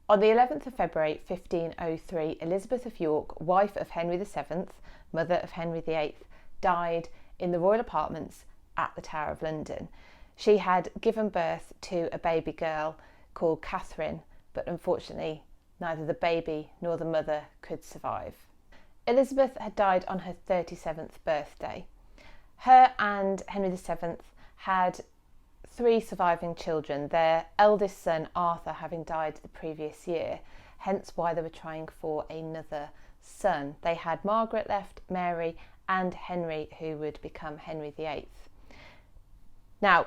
On the 11th of February 1503, Elizabeth of York, wife of Henry VII, mother of Henry VIII, died in the royal apartments at the Tower of London. She had given birth to a baby girl called Katherine, but unfortunately neither the baby nor the mother could survive. Elizabeth had died on her 37th birthday. Her and Henry VII had 3 surviving children, their eldest son Arthur having died the previous year, hence why they were trying for another son. They had Margaret left, Mary and Henry, who would become Henry VIII. Now,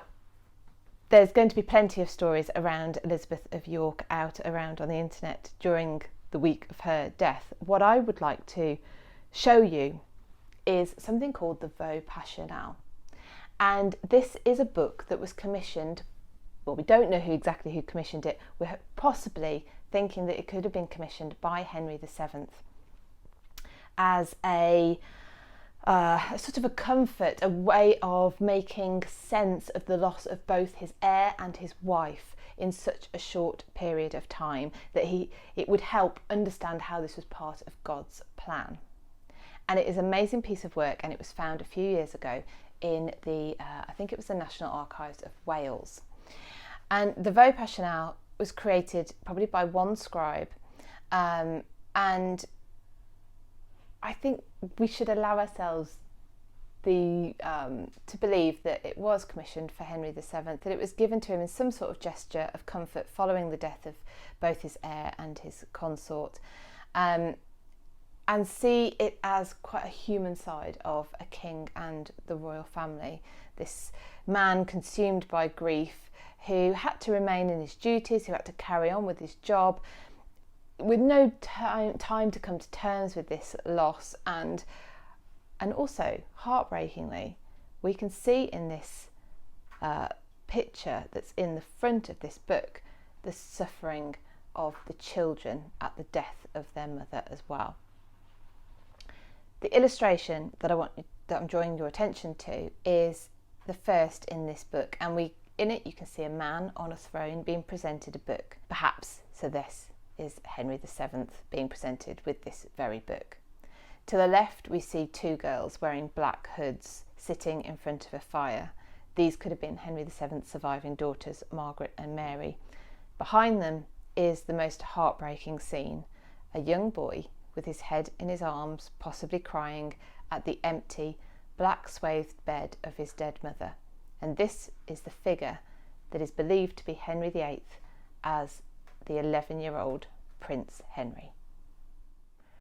there's going to be plenty of stories around Elizabeth of York out around on the internet during the week of her death. What I would like to show you is something called the Vaux Passional. And this is a book that was commissioned, well, we don't know exactly who commissioned it. We're possibly thinking that it could have been commissioned by Henry VII as a sort of a comfort, a way of making sense of the loss of both his heir and his wife in such a short period of time, that it would help understand how this was part of God's plan. And it is an amazing piece of work, and it was found a few years ago in the, I think it was the National Archives of Wales. And the Vaux Passional was created probably by one scribe, and I think we should allow ourselves to believe that it was commissioned for Henry VII, that it was given to him in some sort of gesture of comfort following the death of both his heir and his consort, and see it as quite a human side of a king and the royal family. This man consumed by grief, who had to remain in his duties, who had to carry on with his job, with no time to come to terms with this loss. And also, heartbreakingly, we can see in this picture that's in the front of this book the suffering of the children at the death of their mother as well. The illustration that I'm drawing your attention to is the first in this book, and in it you can see a man on a throne being presented a book. Perhaps so this is Henry VII being presented with this very book. To the left we see 2 girls wearing black hoods sitting in front of a fire. These could have been Henry VII's surviving daughters, Margaret and Mary. Behind them is the most heartbreaking scene: a young boy with his head in his arms, possibly crying at the empty, black-swathed bed of his dead mother. And this is the figure that is believed to be Henry VIII as the 11-year-old Prince Henry.